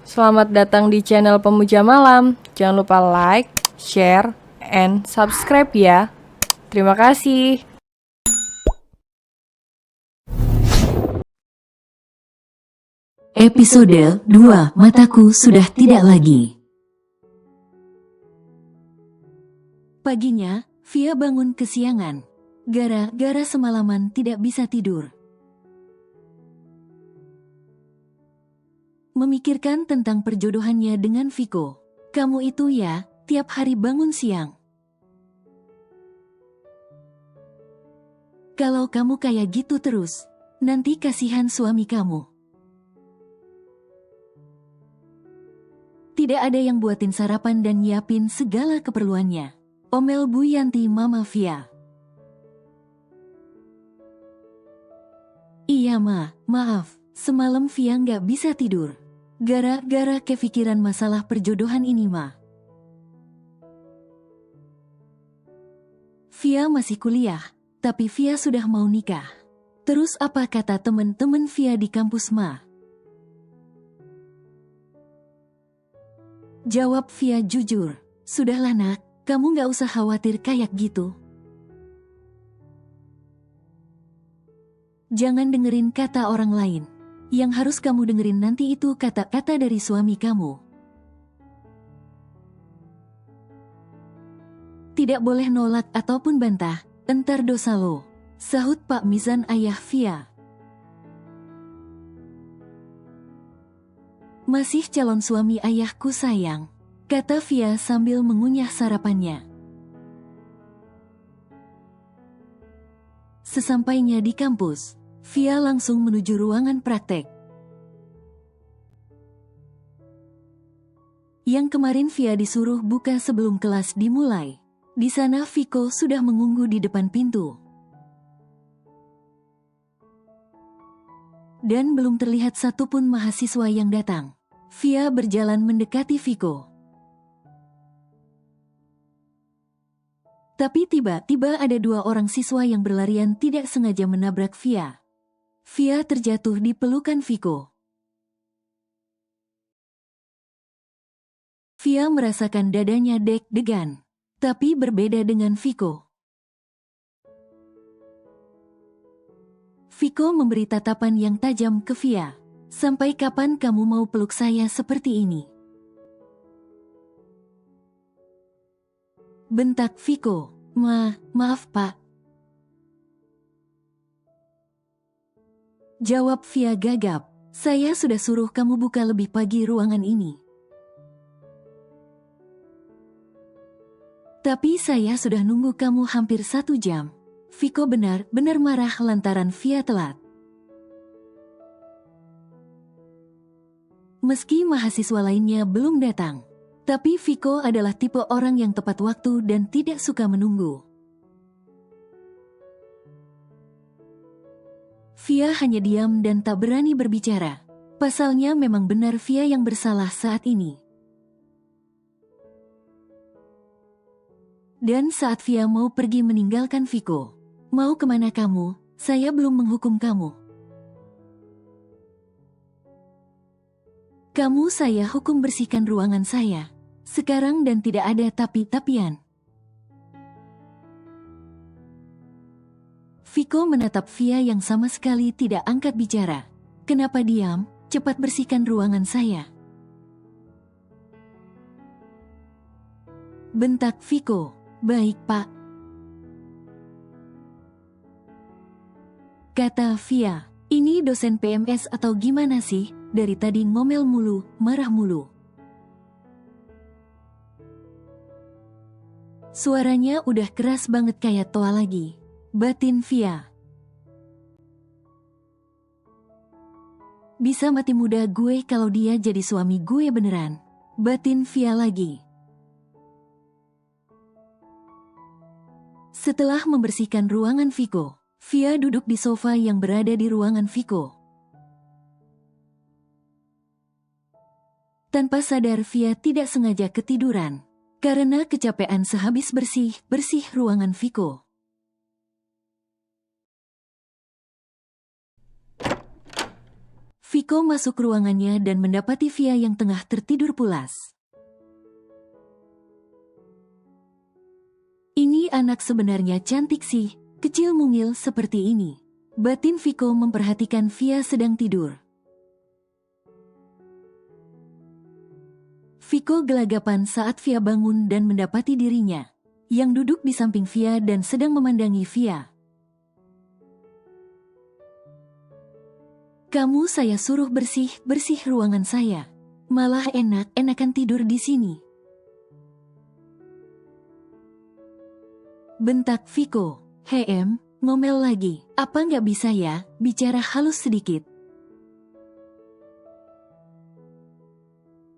Selamat datang di channel Pemuja Malam. Jangan lupa like, share, and subscribe ya. Terima kasih. Episode 2 Mataku Sudah Tidak Lagi. Paginya, Via bangun kesiangan. Gara-gara semalaman tidak bisa tidur. Memikirkan tentang perjodohannya dengan Viko. Kamu itu ya, tiap hari bangun siang. Kalau kamu kayak gitu terus, nanti kasihan suami kamu. Tidak ada yang buatin sarapan dan nyiapin segala keperluannya. Omel Bu Yanti Mama Via. Iya Ma, maaf, semalam Via nggak bisa tidur. Gara-gara kepikiran masalah perjodohan ini Ma. Via masih kuliah, tapi Via sudah mau nikah. Terus apa kata teman-teman Via di kampus Ma? Jawab Via jujur, sudahlah nak, kamu nggak usah khawatir kayak gitu. Jangan dengerin kata orang lain. Yang harus kamu dengerin nanti itu kata-kata dari suami kamu. Tidak boleh nolak ataupun bantah, entar dosa lo. Sahut Pak Mizan ayah Via. Masih calon suami ayahku sayang, kata Via sambil mengunyah sarapannya. Sesampainya di kampus, Via langsung menuju ruangan praktek. Yang kemarin Via disuruh buka sebelum kelas dimulai. Di sana Viko sudah menunggu di depan pintu. Dan belum terlihat satupun mahasiswa yang datang. Via berjalan mendekati Viko. Tapi tiba-tiba ada dua orang siswa yang berlarian tidak sengaja menabrak Via. Via terjatuh di pelukan Viko. Via merasakan dadanya deg-degan, tapi berbeda dengan Viko. Viko memberi tatapan yang tajam ke Via. Sampai kapan kamu mau peluk saya seperti ini? Bentak Viko. Maaf pak. Jawab Via gagap. Saya sudah suruh kamu buka lebih pagi ruangan ini. Tapi saya sudah nunggu kamu hampir 1 jam. Viko benar-benar marah lantaran Via telat. Meski mahasiswa lainnya belum datang, tapi Viko adalah tipe orang yang tepat waktu dan tidak suka menunggu. Via hanya diam dan tak berani berbicara. Pasalnya memang benar Via yang bersalah saat ini. Dan saat Via mau pergi meninggalkan Viko, mau kemana kamu? Saya belum menghukum kamu. Kamu saya hukum bersihkan ruangan saya. Sekarang dan tidak ada tapi-tapian. Viko menatap Via yang sama sekali tidak angkat bicara. Kenapa diam? Cepat bersihkan ruangan saya. Bentak Viko. Baik pak. Kata Via. Ini dosen PMS atau gimana sih? Dari tadi ngomel mulu, marah mulu. Suaranya udah keras banget kayak toa lagi. Batin Via. Bisa mati muda gue kalau dia jadi suami gue beneran. Batin Via lagi. Setelah membersihkan ruangan Viko, Via duduk di sofa yang berada di ruangan Viko. Tanpa sadar Via tidak sengaja ketiduran, karena kecapean sehabis bersih ruangan Viko. Viko masuk ruangannya dan mendapati Via yang tengah tertidur pulas. Ini anak sebenarnya cantik sih, kecil mungil seperti ini. Batin Viko memperhatikan Via sedang tidur. Viko gelagapan saat Via bangun dan mendapati dirinya, yang duduk di samping Via dan sedang memandangi Via. Kamu saya suruh bersih ruangan saya. Malah enak-enakan tidur di sini. Bentak Viko. Ngomel lagi. Apa nggak bisa ya, bicara halus sedikit?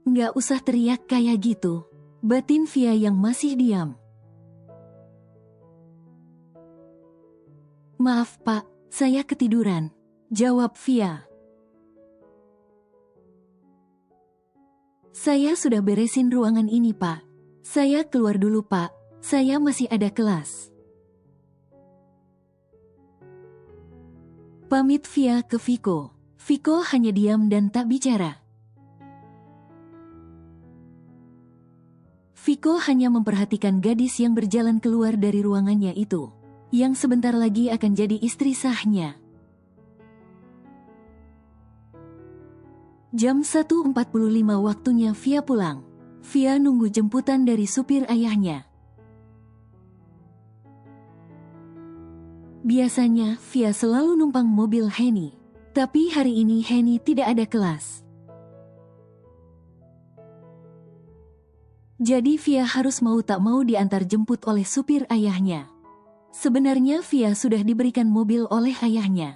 Nggak usah teriak kayak gitu. Batin Via yang masih diam. Maaf pak, saya ketiduran. Jawab Via. Saya sudah beresin ruangan ini pak. Saya keluar dulu pak, saya masih ada kelas. Pamit Via ke Viko. Viko hanya diam dan tak bicara. Viko hanya memperhatikan gadis yang berjalan keluar dari ruangannya itu, yang sebentar lagi akan jadi istri sahnya. Jam 1.45 waktunya Via pulang. Via nunggu jemputan dari supir ayahnya. Biasanya Via selalu numpang mobil Henny, tapi hari ini Henny tidak ada kelas. Jadi Via harus mau tak mau diantar jemput oleh supir ayahnya. Sebenarnya Via sudah diberikan mobil oleh ayahnya.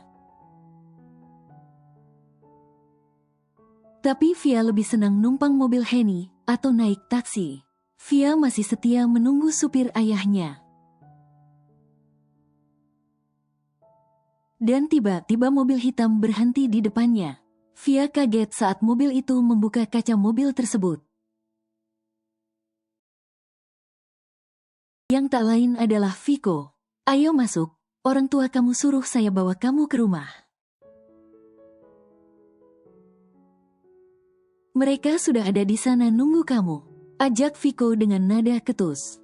Tapi Via lebih senang numpang mobil Henny atau naik taksi. Via masih setia menunggu supir ayahnya. Dan tiba-tiba mobil hitam berhenti di depannya. Via kaget saat mobil itu membuka kaca mobil tersebut. Yang tak lain adalah Viko. Ayo masuk, orang tua kamu suruh saya bawa kamu ke rumah. Mereka sudah ada di sana nunggu kamu, ajak Viko dengan nada ketus.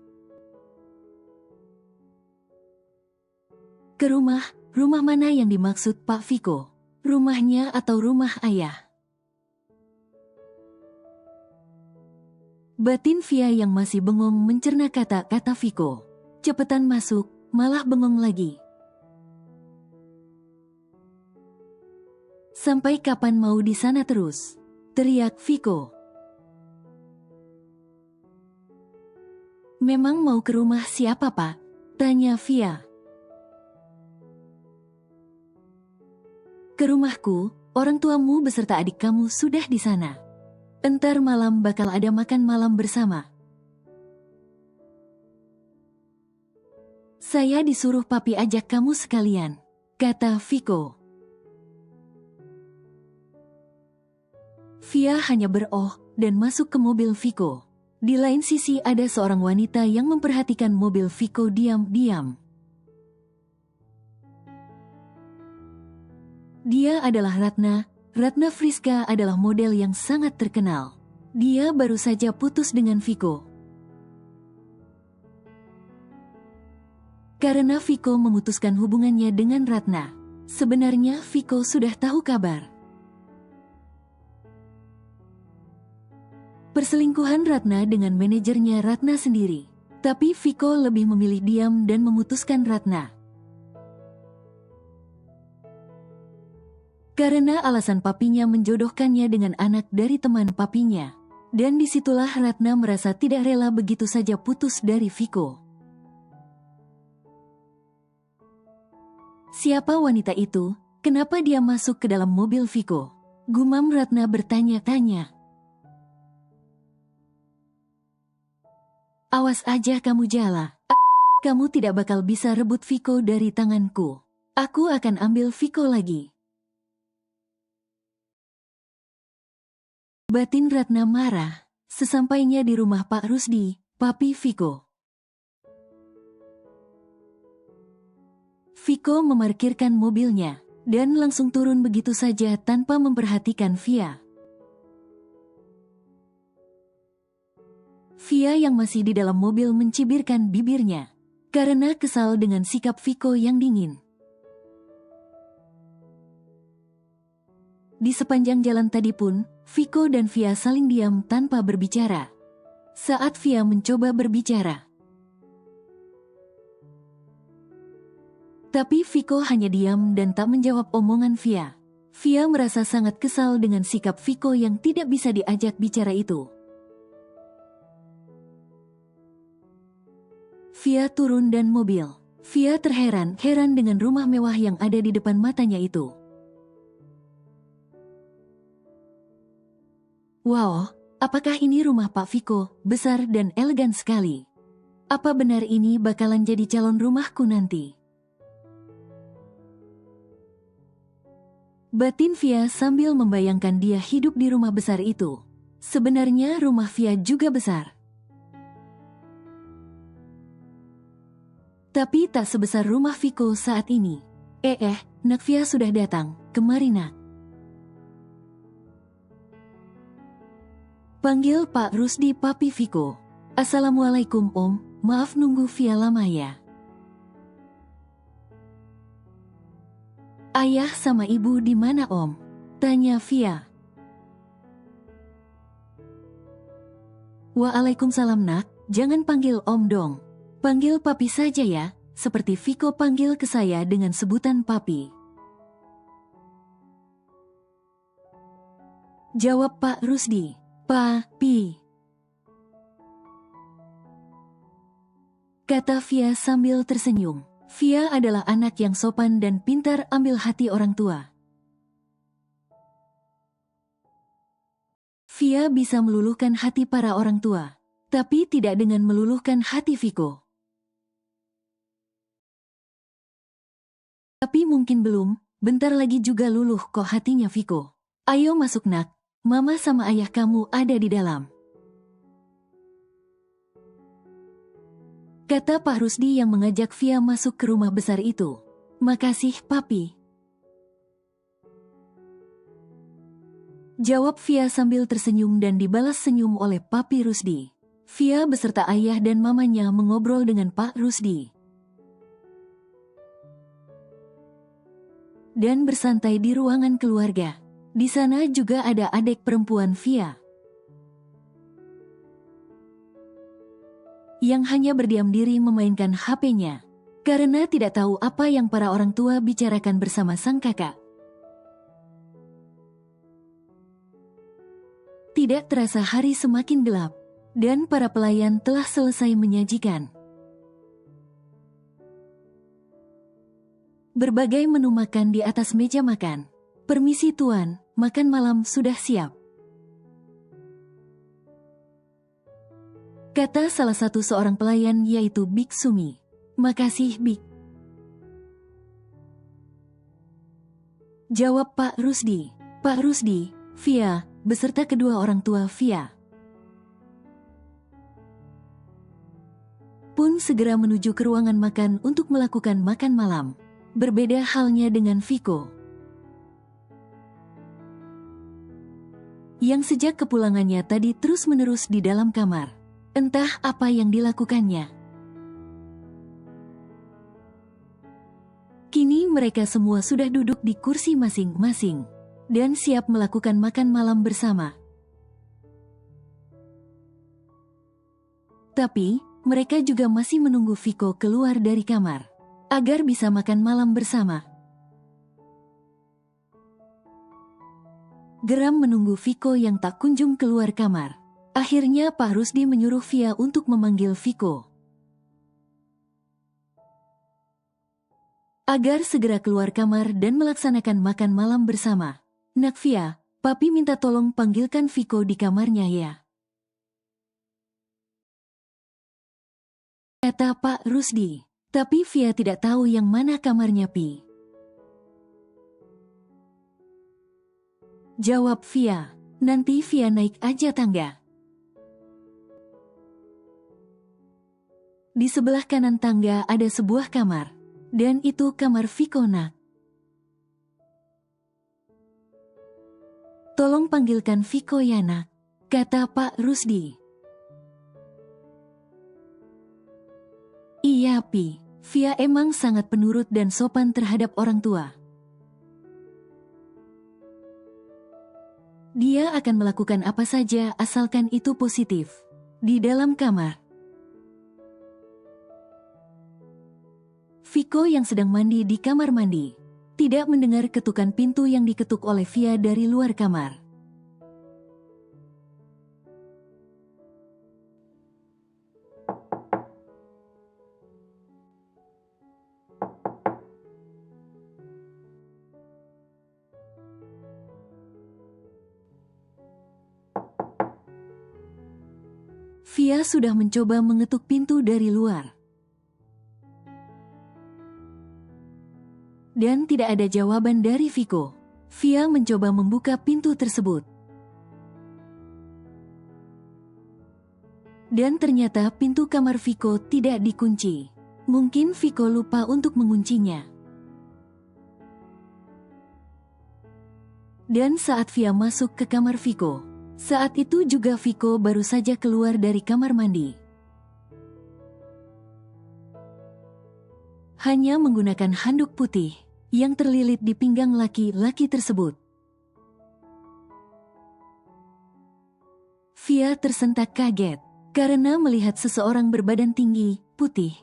Ke rumah mana yang dimaksud Pak Viko? Rumahnya atau rumah ayah? Batin Via yang masih bengong mencerna kata-kata Viko. Cepetan masuk, malah bengong lagi. Sampai kapan mau di sana terus? Teriak Viko. Memang mau ke rumah siapa pak? Tanya Via. Ke rumahku, orang tuamu beserta adik kamu sudah di sana. Entar malam bakal ada makan malam bersama. Saya disuruh papi ajak kamu sekalian, kata Viko. Via hanya beroh dan masuk ke mobil Viko. Di lain sisi ada seorang wanita yang memperhatikan mobil Viko diam-diam. Dia adalah Ratna. Ratna Friska adalah model yang sangat terkenal. Dia baru saja putus dengan Viko. Karena Viko memutuskan hubungannya dengan Ratna, sebenarnya Viko sudah tahu kabar. Perselingkuhan Ratna dengan manajernya Ratna sendiri. Tapi Viko lebih memilih diam dan memutuskan Ratna. Karena alasan papinya menjodohkannya dengan anak dari teman papinya. Dan disitulah Ratna merasa tidak rela begitu saja putus dari Viko. Siapa wanita itu? Kenapa dia masuk ke dalam mobil Viko? Gumam Ratna bertanya-tanya. Awas aja kamu Jala. Kamu tidak bakal bisa rebut Viko dari tanganku. Aku akan ambil Viko lagi. Batin Ratna marah. Sesampainya di rumah Pak Rusdi, papi Viko. Viko memarkirkan mobilnya. dan langsung turun begitu saja tanpa memperhatikan Via. Via yang masih di dalam mobil mencibirkan bibirnya karena kesal dengan sikap Viko yang dingin. Di sepanjang jalan tadi pun, Viko dan Via saling diam tanpa berbicara. Saat Via mencoba berbicara, tapi Viko hanya diam dan tak menjawab omongan Via. Via merasa sangat kesal dengan sikap Viko yang tidak bisa diajak bicara itu. Via turun dan mobil. Via terheran-heran dengan rumah mewah yang ada di depan matanya itu. Wow, apakah ini rumah Pak Viko? Besar dan elegan sekali. Apa benar ini bakalan jadi calon rumahku nanti? Batin Via sambil membayangkan dia hidup di rumah besar itu. Sebenarnya rumah Via juga besar. Tapi tak sebesar rumah Viko saat ini. Nak Via sudah datang, kemari nak. Panggil Pak Rusdi Papi Viko. Assalamualaikum Om, maaf nunggu Via lama ya. Ayah sama ibu di mana Om? Tanya Via. Waalaikumsalam nak, jangan panggil Om dong. Panggil Papi saja ya, seperti Viko panggil ke saya dengan sebutan Papi. Jawab Pak Rusdi. Papi. Kata Via sambil tersenyum. Via adalah anak yang sopan dan pintar ambil hati orang tua. Via bisa meluluhkan hati para orang tua, tapi tidak dengan meluluhkan hati Viko. Tapi mungkin belum, bentar lagi juga luluh kok hatinya Viko. Ayo masuk nak, Mama sama ayah kamu ada di dalam. Kata Pak Rusdi yang mengajak Via masuk ke rumah besar itu. Makasih Papi. Jawab Via sambil tersenyum dan dibalas senyum oleh Papi Rusdi. Via beserta ayah dan mamanya mengobrol dengan Pak Rusdi. Dan bersantai di ruangan keluarga. Di sana juga ada adik perempuan Via, yang hanya berdiam diri memainkan HP-nya, karena tidak tahu apa yang para orang tua bicarakan bersama sang kakak. Tidak terasa hari semakin gelap, dan para pelayan telah selesai menyajikan berbagai menu makan di atas meja makan. Permisi tuan, makan malam sudah siap. Kata salah satu seorang pelayan yaitu Bik Sumi. Makasih Bik. Jawab Pak Rusdi. Pak Rusdi, Via, beserta kedua orang tua Via pun segera menuju ke ruangan makan untuk melakukan makan malam. Berbeda halnya dengan Viko, yang sejak kepulangannya tadi terus-menerus di dalam kamar. Entah apa yang dilakukannya. Kini mereka semua sudah duduk di kursi masing-masing dan siap melakukan makan malam bersama. Tapi, mereka juga masih menunggu Viko keluar dari kamar agar bisa makan malam bersama. Geram menunggu Viko yang tak kunjung keluar kamar. Akhirnya Pak Rusdi menyuruh Via untuk memanggil Viko agar segera keluar kamar dan melaksanakan makan malam bersama. Nak Via, Papi minta tolong panggilkan Viko di kamarnya ya. Kata Pak Rusdi. Tapi Via tidak tahu yang mana kamarnya Pi. Jawab Via, nanti Via naik aja tangga. Di sebelah kanan tangga ada sebuah kamar, dan itu kamar Viko nak. Tolong panggilkan Viko ya nak, kata Pak Rusdi. Iya Pi, Via emang sangat penurut dan sopan terhadap orang tua. Dia akan melakukan apa saja asalkan itu positif. Di dalam kamar, Viko yang sedang mandi di kamar mandi tidak mendengar ketukan pintu yang diketuk oleh Via dari luar kamar. Via sudah mencoba mengetuk pintu dari luar. Dan tidak ada jawaban dari Viko. Via mencoba membuka pintu tersebut. Dan ternyata pintu kamar Viko tidak dikunci. Mungkin Viko lupa untuk menguncinya. Dan saat Via masuk ke kamar Viko, saat itu juga Viko baru saja keluar dari kamar mandi. Hanya menggunakan handuk putih yang terlilit di pinggang laki-laki tersebut. Via tersentak kaget karena melihat seseorang berbadan tinggi, putih,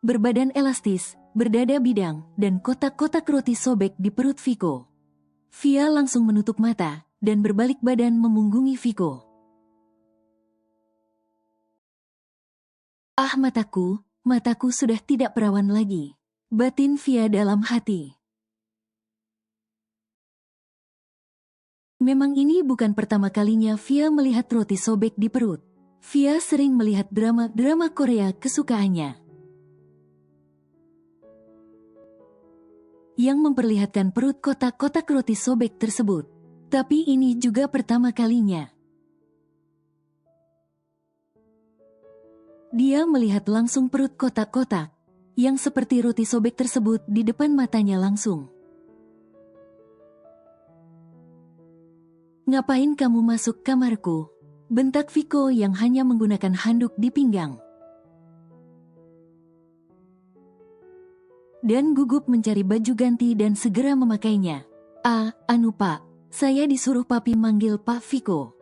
berbadan elastis, berdada bidang, dan kotak-kotak roti sobek di perut Viko. Via langsung menutup mata dan berbalik badan memunggungi Viko. Ah mataku sudah tidak perawan lagi, batin Via dalam hati. Memang ini bukan pertama kalinya Via melihat roti sobek di perut. Via sering melihat drama Korea kesukaannya yang memperlihatkan perut kotak-kotak roti sobek tersebut. Tapi ini juga pertama kalinya dia melihat langsung perut kotak-kotak yang seperti roti sobek tersebut di depan matanya langsung. Ngapain kamu masuk kamarku? Bentak Viko yang hanya menggunakan handuk di pinggang. Dan gugup mencari baju ganti dan segera memakainya. Anu Pak, saya disuruh Papi manggil Pak Viko.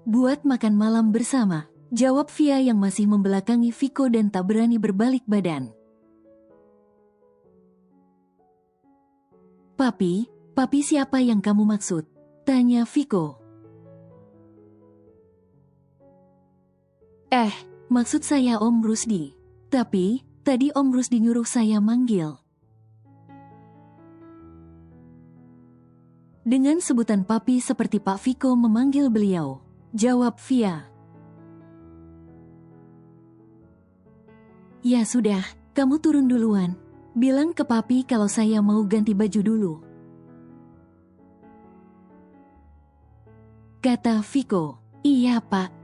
Buat makan malam bersama, jawab Via yang masih membelakangi Viko dan tak berani berbalik badan. Papi siapa yang kamu maksud? Tanya Viko. Maksud saya Om Rusdi. Tapi, tadi Om Rusdi nyuruh saya manggil. Dengan sebutan papi seperti Pak Viko memanggil beliau, jawab Via. Ya sudah, kamu turun duluan. Bilang ke papi kalau saya mau ganti baju dulu, kata Viko. Iya Pak.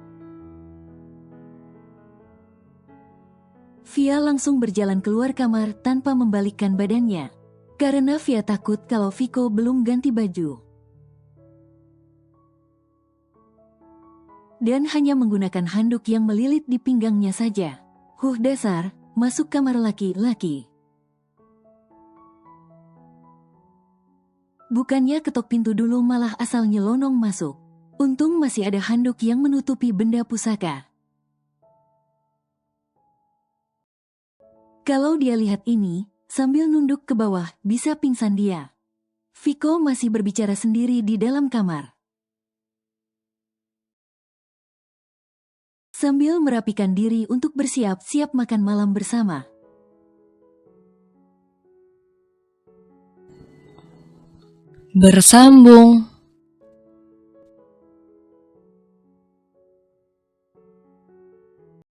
Via langsung berjalan keluar kamar tanpa membalikkan badannya, karena Via takut kalau Viko belum ganti baju. Dan hanya menggunakan handuk yang melilit di pinggangnya saja. Dasar, masuk kamar laki-laki. Bukannya ketok pintu dulu malah asal nyelonong masuk. Untung masih ada handuk yang menutupi benda pusaka. Kalau dia lihat ini, sambil nunduk ke bawah, bisa pingsan dia. Viko masih berbicara sendiri di dalam kamar, sambil merapikan diri untuk bersiap-siap makan malam bersama. Bersambung.